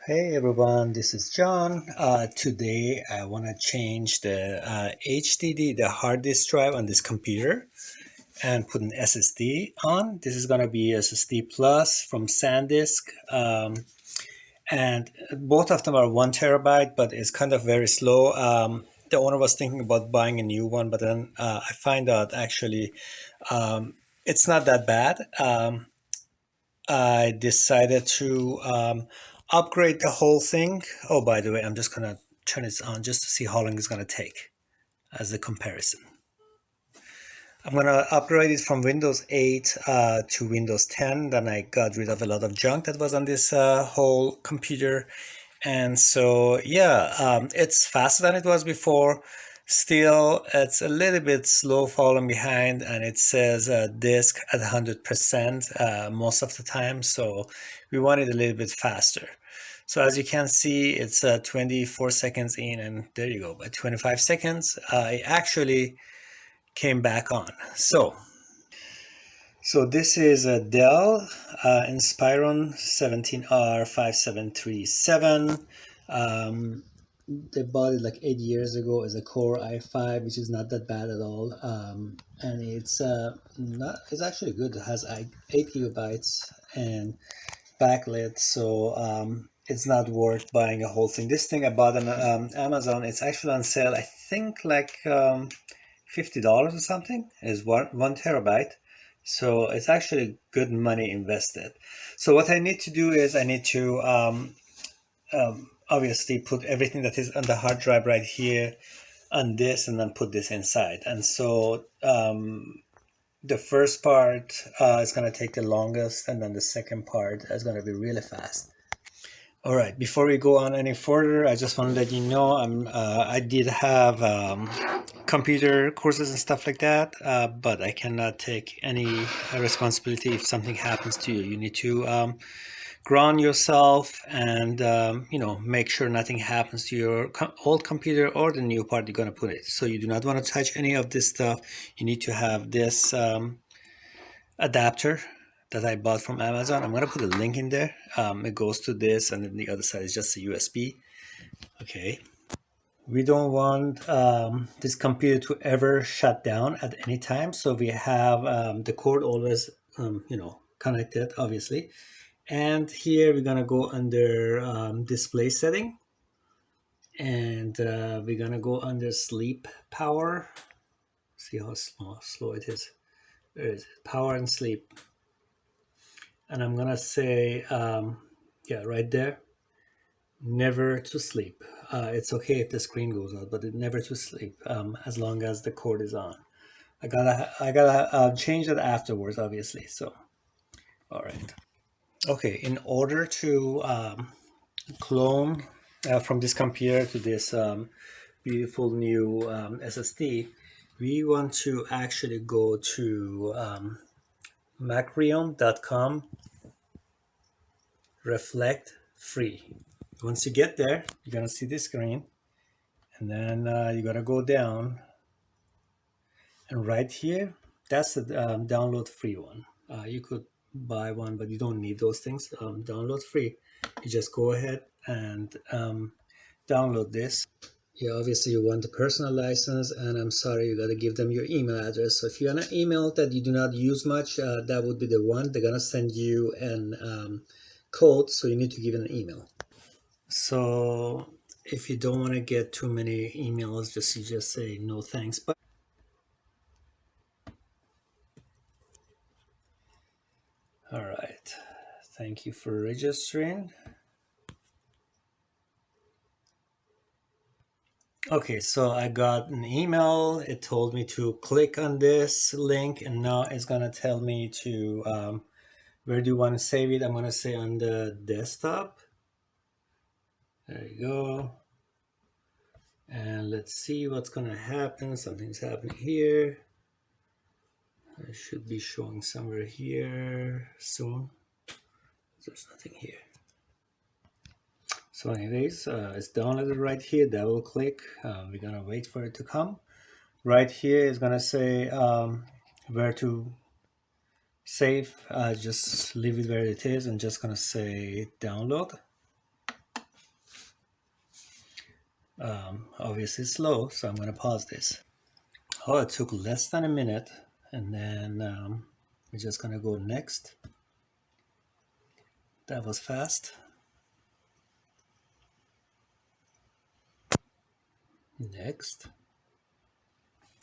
Hey everyone, this is John. Today I want to change the HDD, the hard disk drive on this computer, and put an SSD on. This is going to be SSD Plus from SanDisk, and both of them are 1 TB, but it's kind of very slow. The owner was thinking about buying a new one, but then I find out actually it's not that bad. I decided to upgrade the whole thing. Oh, by the way, I'm just gonna turn this on just to see how long it's gonna take as a comparison. I'm gonna upgrade it from Windows 8 to Windows 10. Then I got rid of a lot of junk that was on this whole computer. And so, yeah, it's faster than it was before. Still, it's a little bit slow falling behind, and it says disk at 100% most of the time. So we want it a little bit faster. So as you can see, it's 24 seconds in, and there you go. By 25 seconds, I actually came back on. So this is a Dell Inspiron 17R-5737. They bought it like 8 years ago as a Core i5, which is not that bad at all. And it's actually good. It has 8 GB and backlit, so it's not worth buying a whole thing. This thing I bought on Amazon. It's actually on sale. I think like $50 or something. Is 1 TB. So it's actually good money invested. So what I need to do is I need to obviously put everything that is on the hard drive right here on this, and then put this inside. And so the first part is going to take the longest, and then the second part is going to be really fast. All right, before we go on any further, I just want to let you know I did have computer courses and stuff like that, but I cannot take any responsibility if something happens to you. You need to ground yourself and make sure nothing happens to your old computer or the new part you're going to put it. So you do not want to touch any of this stuff. You need to have this adapter that I bought from Amazon. I'm going to put a link in there. It goes to this, and then the other side is just a USB. Okay. We don't want this computer to ever shut down at any time. So we have the cord always, connected, obviously. And here we're going to go under display setting. And we're going to go under sleep power. See how slow it is. There it is. Power and sleep. And I'm gonna say, right there, never to sleep. It's okay if the screen goes out, but never to sleep as long as the cord is on. I gotta change that afterwards, obviously. So, all right. Okay, in order to clone from this computer to this beautiful new SSD, we want to actually go to macrium.com reflect free. Once you get there, you're gonna see this screen, and then you gotta go down, and right here, that's the download free one. You could buy one, but you don't need those things. Download free. You just go ahead and download this. Yeah, obviously you want a personal license, and I'm sorry, you gotta give them your email address. So if you're on an email that you do not use much, that would be the one. They're gonna send you an code, so you need to give it an email. So if you don't want to get too many emails, you just say no thanks. But all right, thank you for registering. Okay, so I got an email. It told me to click on this link, and now it's gonna tell me to where do you want to save it. I'm gonna say on the desktop. There you go. And let's see what's gonna happen. Something's happening here. I should be showing somewhere here soon. There's nothing here. So anyways, it's downloaded right here. Double click. We're gonna wait for it to come. Right here is gonna say where to save. Just leave it where it is, and just gonna say download. obviously slow, so I'm going to pause this. Oh, it took less than a minute, and then we're just going to go next. That was fast. Next.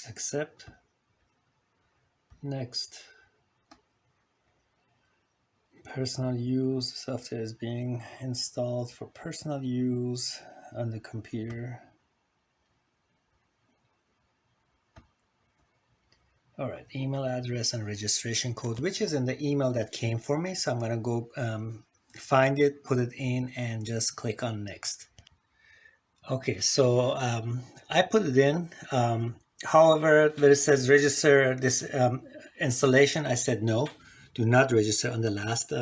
Accept. Next. Personal use. Software is being installed for personal use on the computer. All right, email address and registration code, which is in the email that came for me. So I'm going to go find it, put it in, and just click on next. Okay, so I put it in. However, where it says register this installation, I said no, do not register on the last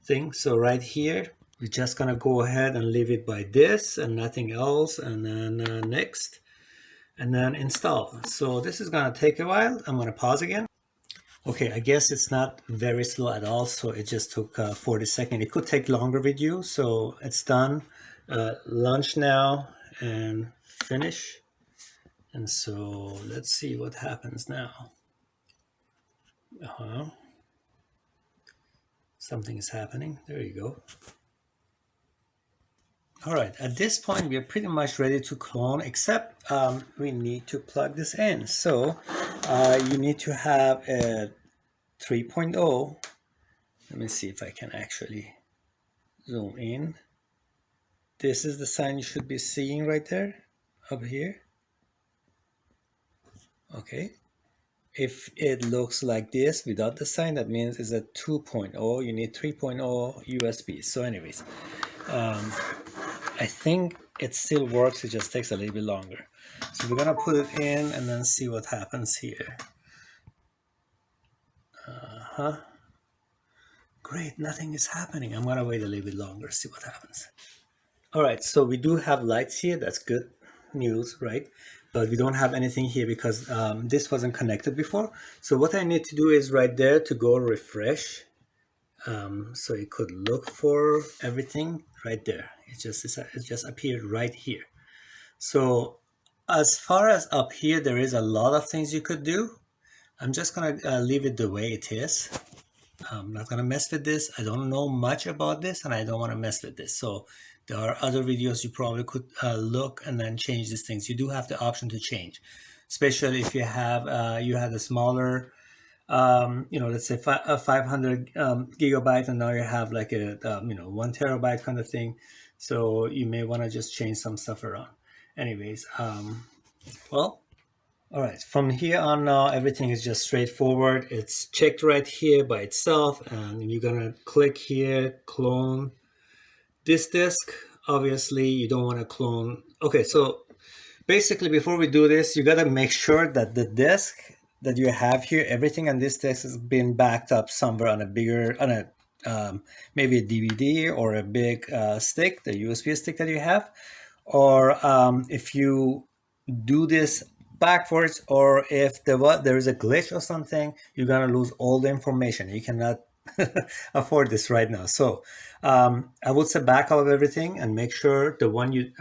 thing. So right here, we're just going to go ahead and leave it by this and nothing else, and then next. And then install. So this is going to take a while. I'm going to pause again. Okay, I guess it's not very slow at all, so it just took 40 seconds. It could take longer with you, so it's done. Launch now and finish. And so let's see what happens now. Something is happening. There you go. All right, at this point, we are pretty much ready to clone, except we need to plug this in. So you need to have a 3.0. Let me see if I can actually zoom in. This is the sign you should be seeing right there, up here. Okay. If it looks like this without the sign, that means it's a 2.0. You need 3.0 USB. So anyways, I think it still works. It just takes a little bit longer. So we're going to put it in and then see what happens here. Great, nothing is happening. I'm going to wait a little bit longer, see what happens. All right, so we do have lights here. That's good news, right? But we don't have anything here because this wasn't connected before. So what I need to do is right there to go refresh. So it could look for everything right there. It just appeared right here. So as far as up here, there is a lot of things you could do. I'm just gonna leave it the way it is. I'm not gonna mess with this. I don't know much about this and I don't want to mess with this. So there are other videos you probably could look and then change these things. You do have the option to change, especially if you have you had a smaller let's say 500 gigabyte, and now you have like a 1 terabyte kind of thing. So you may want to just change some stuff around. Anyways, well, all right, from here on now, everything is just straightforward. It's checked right here by itself, and you're gonna click here, clone this disk. Obviously, you don't want to clone. Okay, so basically, before we do this, you gotta make sure that the disk that you have here, everything on this disk has been backed up somewhere on a bigger, maybe a DVD or a big stick, the USB stick that you have. Or if you do this backwards, or if there is a glitch or something, you're gonna lose all the information. You cannot afford this right now. So I would say back up everything and make sure the one you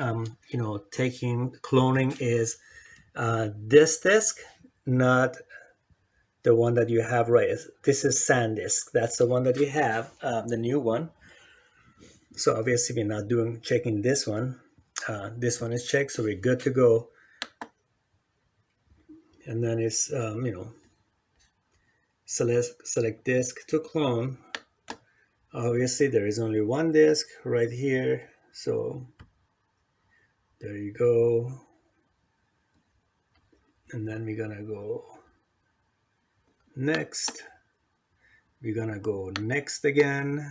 taking cloning is this disk, not the one that you have right. This is SanDisk. That's the one that you have, the new one. So obviously we're not checking this one. This one is checked, so we're good to go. And then it's select disk to clone. Obviously there is only one disk right here, so there you go. And then we're gonna go next. We're gonna go next again.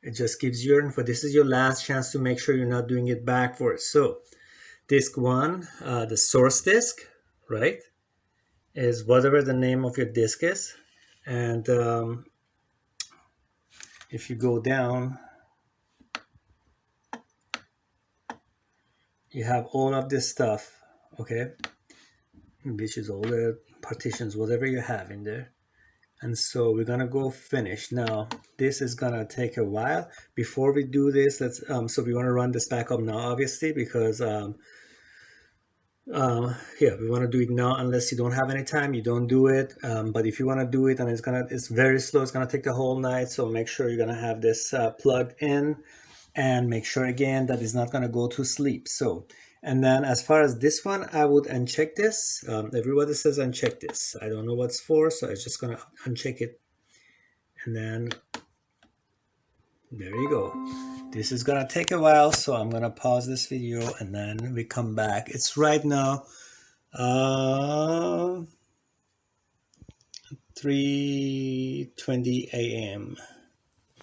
It just gives you info. This is your last chance to make sure you're not doing it backwards. So disk 1, the source disk, right, is whatever the name of your disk is. And if you go down, you have all of this stuff, okay, which is all the partitions, whatever you have in there. And so we're gonna go finish. Now this is gonna take a while. Before we do this, let's so we want to run this backup now, obviously, because Yeah, we want to do it now. Unless you don't have any time, you don't do it. But if you want to do it and it's very slow, it's gonna take the whole night. So make sure you're gonna have this plugged in, and make sure again that it's not gonna go to sleep. So, and then as far as this one, I would uncheck this. Everybody says uncheck this. I don't know what's for, so I'm just gonna uncheck it, and then there you go. This is gonna take a while, so I'm gonna pause this video and then we come back. It's right now 3:20 a.m.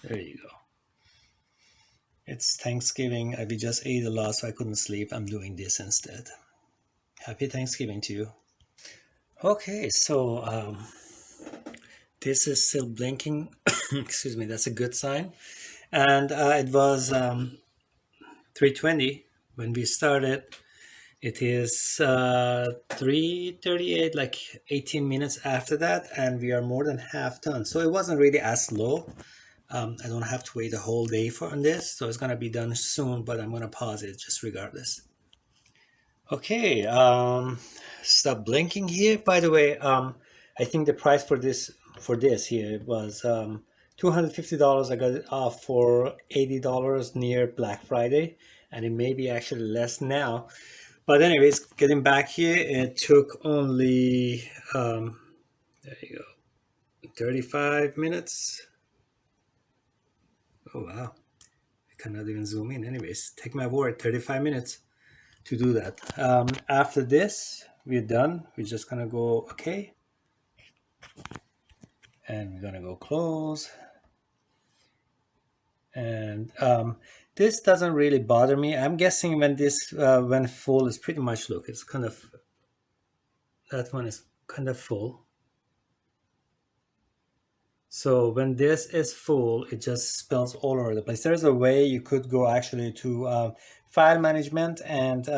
There you go. It's Thanksgiving. We just ate a lot, so I couldn't sleep. I'm doing this instead. Happy Thanksgiving to you. Okay, so this is still blinking. Excuse me, that's a good sign. And it was 3:20 when we started. It is 3:38, like 18 minutes after that, and we are more than half done. So it wasn't really as slow. I don't have to wait a whole day for this, so it's gonna be done soon, but I'm gonna pause it just regardless. Okay, stop blinking here. By the way, I think the price for this here was $250. I got it off for $80 near Black Friday, and it may be actually less now. But anyways, getting back here, it took only there you go, 35 minutes. Oh wow, I cannot even zoom in. Anyways, take my word, 35 minutes to do that. After this, we're done. We're just gonna go okay, and we're gonna go close. And this doesn't really bother me. I'm guessing when this when full is pretty much, look, it's kind of, that one is kind of full. So when this is full, it just spills all over the place. There's a way you could go actually to file management and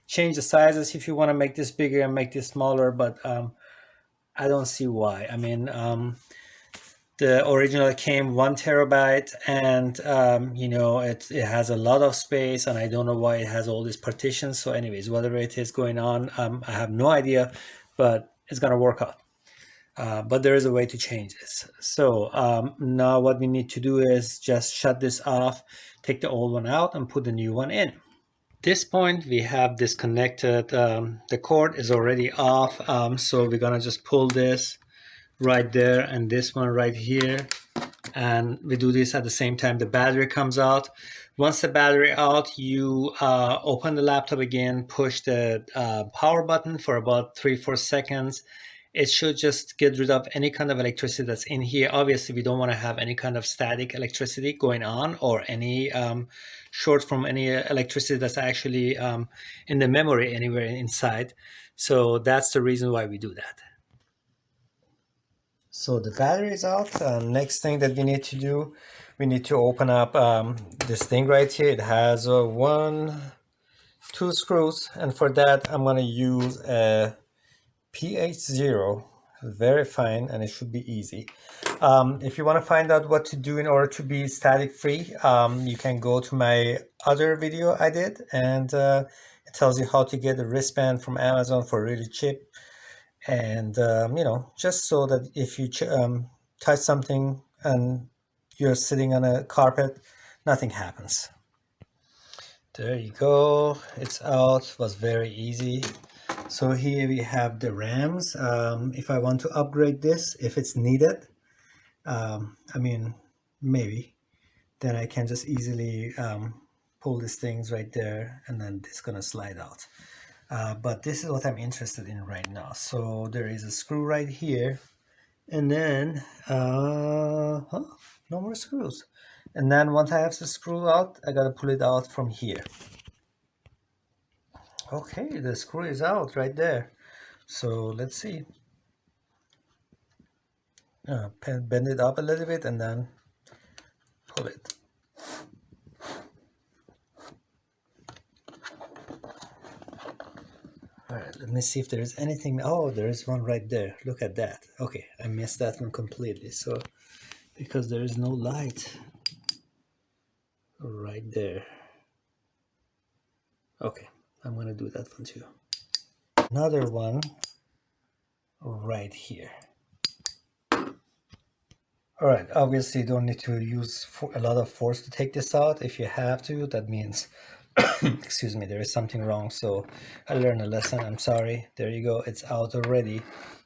change the sizes if you want to make this bigger and make this smaller, but I don't see why. I mean, the original came 1 TB, and you know, it has a lot of space, and I don't know why it has all these partitions. So anyways, whatever it is going on, I have no idea, but it's gonna work out. But there is a way to change this. So now what we need to do is just shut this off, take the old one out, and put the new one in. At this point, we have disconnected. The cord is already off, so we're gonna just pull this right there and this one right here, and we do this at the same time the battery comes out. Once the battery out, you open the laptop again, push the power button for about 3-4 seconds. It should just get rid of any kind of electricity that's in here. Obviously, we don't want to have any kind of static electricity going on, or any short from any electricity that's actually in the memory anywhere inside. So that's the reason why we do that. So the battery is out. Next thing that we need to do, we need to open up this thing right here. It has 2 screws, and for that I'm going to use a PH0. Very fine, and it should be easy. If you want to find out what to do in order to be static free, you can go to my other video I did, and it tells you how to get a wristband from Amazon for really cheap. And you know, just so that if you touch something and you're sitting on a carpet, nothing happens. There you go, it's out. It was very easy. So here we have the RAMs. If I want to upgrade this, if it's needed, I mean, maybe, then I can just easily pull these things right there, and then it's gonna slide out. But this is what I'm interested in right now. So there is a screw right here, and then no more screws. And then once I have the screw out, I gotta pull it out from here. Okay, the screw is out right there. So let's see. Bend it up a little bit and then pull it. All right, let me see if there's anything. Oh, there is one right there. Look at that. Okay, I missed that one completely. So, because there is no light right there. Okay, I'm gonna do that one too. another one right here. All right, obviously you don't need to use a lot of force to take this out. If you have to, that means, excuse me, there is something wrong. So I learned a lesson, I'm sorry. There you go, it's out already.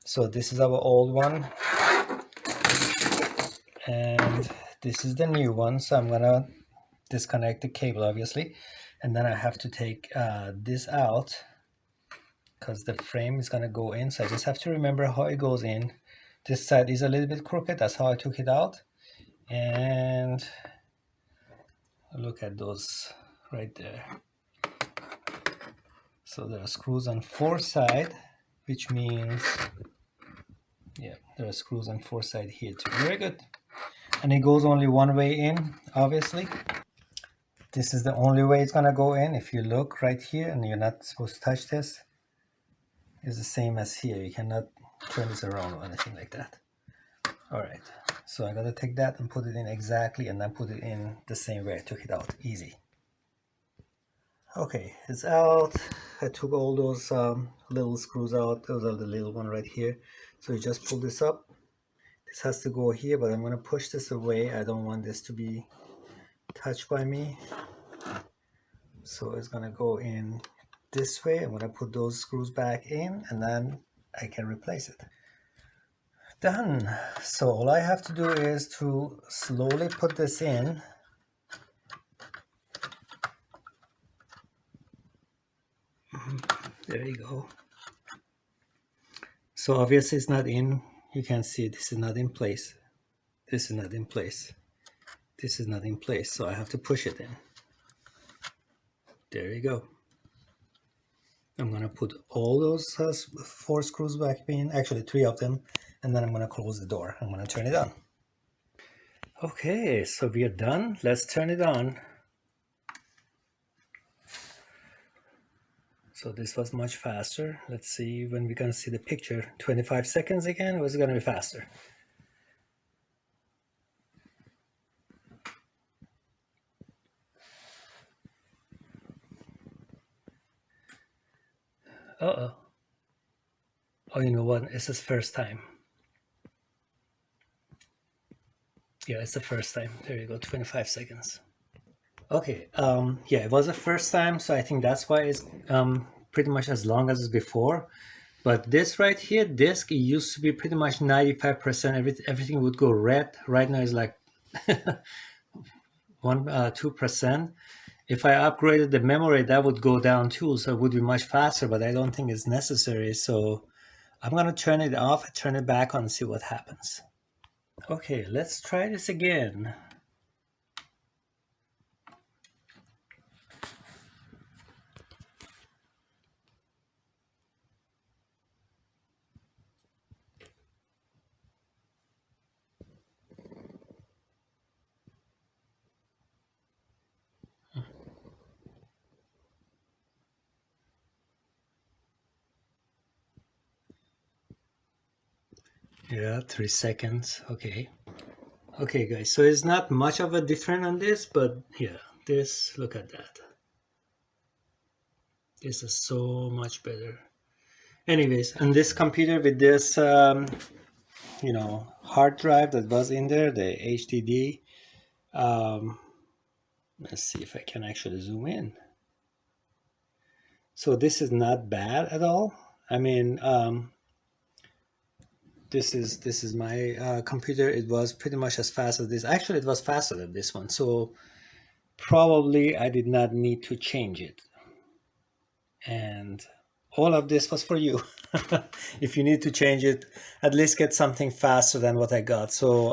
So this is our old one. And this is the new one. So I'm gonna disconnect the cable, obviously. And then I have to take this out because the frame is gonna go in. So I just have to remember how it goes in. This side is a little bit crooked, that's how I took it out. And look at those right there. So there are screws on 4 sides, which means, yeah, there are screws on 4 sides here too. Very good. And it goes only one way in, obviously. This is the only way it's gonna go in. If you look right here, and you're not supposed to touch this, it's the same as here. You cannot turn this around or anything like that. All right, so I gotta take that and put it in exactly, and then put it in the same way I took it out. Easy. Okay, it's out. I took all those little screws out. Those are the little one right here. So you just pull this up. This has to go here, but I'm gonna push this away. I don't want this to be touched by me. So it's gonna go in this way. I'm gonna put those screws back in, and then I can replace it. Done. So all I have to do is to slowly put this in. There you go. So obviously it's not in. You can see this is not in place. This is not in place. This is not in place. So I have to push it in. There you go. I'm gonna put all those 4 screws back in, actually 3 of them, and then I'm gonna close the door. I'm gonna turn it on. Okay, so we are done. Let's turn it on. So this was much faster. Let's see when we're gonna see the picture. 25 seconds again, or is it gonna be faster? Uh-oh. Oh, you know what? It's his first time. Yeah, it's the first time. There you go, 25 seconds. Okay, yeah, it was the first time, so I think that's why it's pretty much as long as before. But this right here, disk, it used to be pretty much 95%. Everything would go red. Right now it's like 2%. If I upgraded the memory, that would go down too, so it would be much faster, but I don't think it's necessary. So I'm gonna turn it off, turn it back on, and see what happens. Okay, let's try this again. Yeah, 3 seconds. Okay. Okay, guys, so it's not much of a difference on this, but yeah, this, look at that. This is so much better. Anyways, on this computer with this, you know, hard drive that was in there, the HDD, let's see if I can actually zoom in. So this is not bad at all. I mean, this is my computer. It was pretty much as fast as this. Actually, it was faster than this one. So probably I did not need to change it. And all of this was for you. If you need to change it, at least get something faster than what I got. So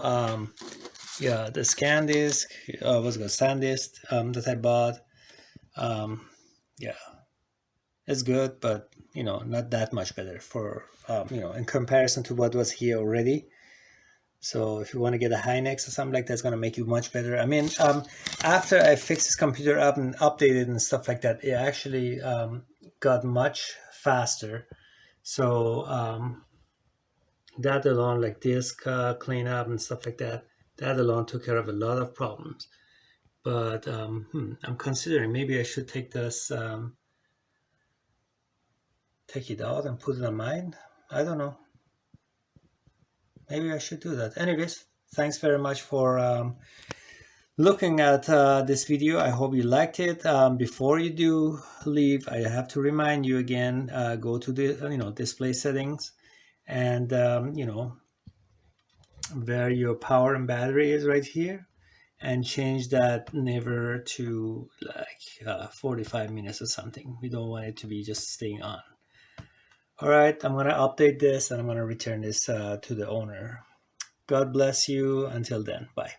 yeah, the SanDisk was it SanDisk that I bought. Yeah, it's good, but you know, not that much better for you know, in comparison to what was here already. So if you want to get a Hynix or something like that, it's going to make you much better. I mean, after I fixed this computer up and updated and stuff like that, it actually got much faster. So that alone, like disk cleanup and stuff like that, that alone took care of a lot of problems. But I'm considering maybe I should take this take it out and put it on mine. I don't know. Maybe I should do that. Anyways, thanks very much for looking at this video. I hope you liked it. Before you do leave, I have to remind you again, go to the display settings, and where your power and battery is right here, and change that never to like 45 minutes or something. We don't want it to be just staying on. All right, I'm gonna update this and I'm gonna return this to the owner. God bless you. Until then, bye.